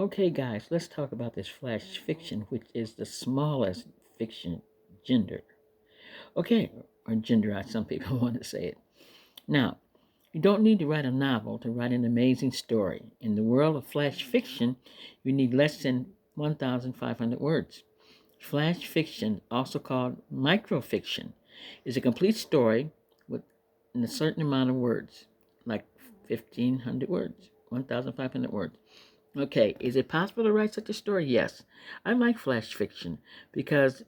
Okay, guys, let's talk about this flash fiction, which is the smallest fiction gender. Okay, or gender, as some people want to say it. Now, you don't need to write a novel to write an amazing story. In the world of flash fiction, you need less than 1,500 words. Flash fiction, also called microfiction, is a complete story with a certain amount of words, like 1,500 words, 1,500 words. Okay, is it possible to write such a story? Yes. I like flash fiction because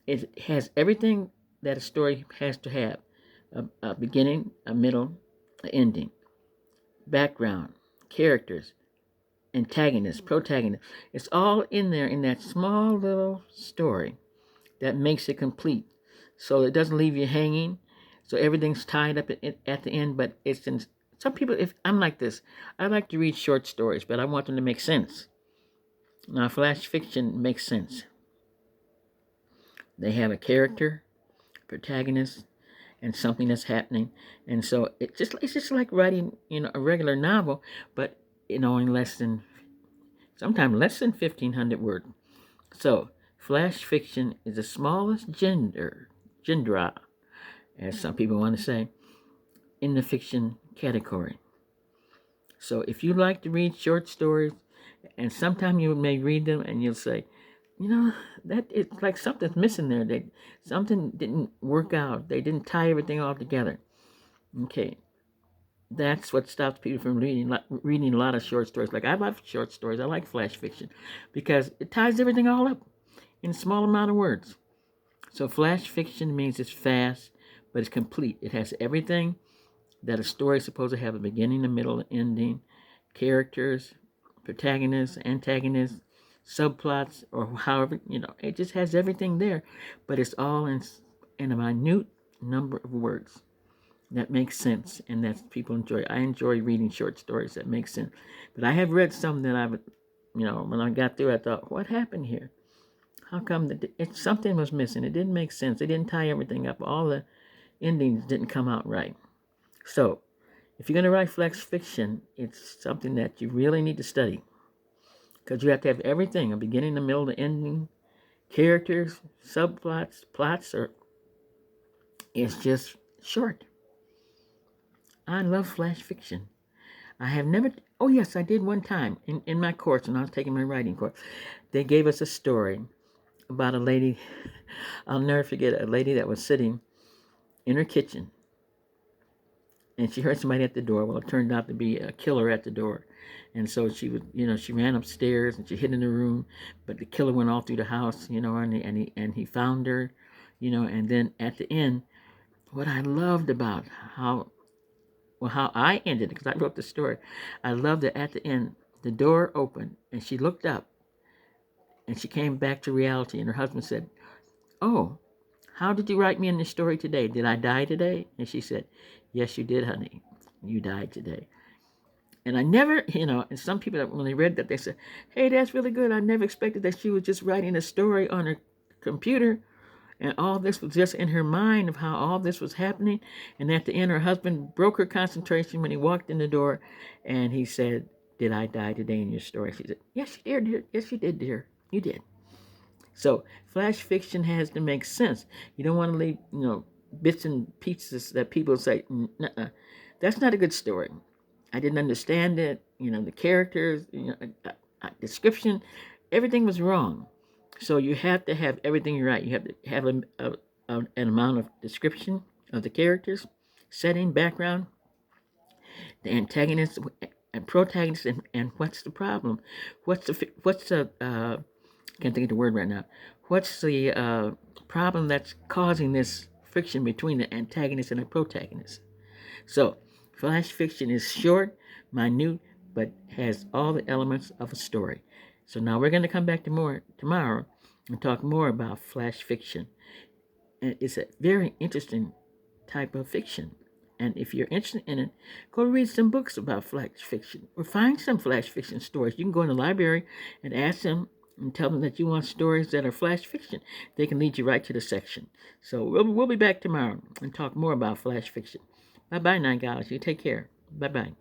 it has everything that a story has to have: a beginning, a middle, an ending, background, characters, antagonists, protagonists. It's all in there in that small little story that makes it complete. So it doesn't leave you hanging. So everything's tied up at the end, but it's in some people. If I'm like this, I like to read short stories, but I want them to make sense. Now, flash fiction makes sense. They have a character, protagonist, and something that's happening, and so it's just like writing a regular novel, but in less than sometimes less than 1,500 words. So, flash fiction is the smallest genre, as some people want to say, in the fiction category. So, if you like to read short stories, and sometimes you may read them and you'll say, you know, that it's like something's missing there. Something didn't work out. They didn't tie everything all together. Okay, that's what stops people from reading a lot of short stories. Like I love short stories. I like flash fiction because it ties everything all up in a small amount of words. So flash fiction means it's fast, but it's complete. It has everything that a story is supposed to have: a beginning, a middle, an ending, characters, protagonists, antagonists, subplots, or however, it just has everything there, but it's all in a minute number of words that makes sense and that people enjoy. I enjoy reading short stories that make sense. But I have read some that when I got through, I thought, what happened here? How come something was missing? It didn't make sense. They didn't tie everything up. All the endings didn't come out right. So, if you're going to write flex fiction, it's something that you really need to study because you have to have everything: a beginning, a middle, the ending, characters, subplots, plots, or it's just short. I love flash fiction. I have never. Oh yes, I did one time in my course when I was taking my writing course. They gave us a story about a lady. I'll never forget a lady that was sitting in her kitchen, and she heard somebody at the door. Well, it turned out to be a killer at the door, and so she ran upstairs and she hid in the room, but the killer went all through the house, and he found her, and then at the end, what I loved about how I ended it, because I wrote the story, I loved that at the end, the door opened and she looked up and she came back to reality. And her husband said, "Oh, how did you write me in the story today? Did I die today?" And she said, "Yes, you did, honey. You died today." And I never, and some people, when they read that, they said, "Hey, that's really good. I never expected that she was just writing a story on her computer. And all this was just in her mind of how all this was happening. And at the end, her husband broke her concentration when he walked in the door and he said, "Did I die today in your story?" She said, "Yes, you did, dear. Yes, you did, dear. You did." So flash fiction has to make sense. You don't want to leave, bits and pieces that people say, "Nuh-uh. That's not a good story. I didn't understand it. The characters, description, everything was wrong." So you have to have everything right. You have to have an amount of description of the characters, setting, background, the antagonist and protagonist, and what's the problem? What's the can't think of the word right now. What's the problem that's causing this friction between the antagonist and the protagonist? So, flash fiction is short, minute, but has all the elements of a story. So now we're going to come back to more tomorrow and talk more about flash fiction. And it's a very interesting type of fiction. And if you're interested in it, go read some books about flash fiction or find some flash fiction stories. You can go in the library and ask them and tell them that you want stories that are flash fiction. They can lead you right to the section. So we'll be back tomorrow and talk more about flash fiction. Bye bye, now, guys. You take care. Bye bye.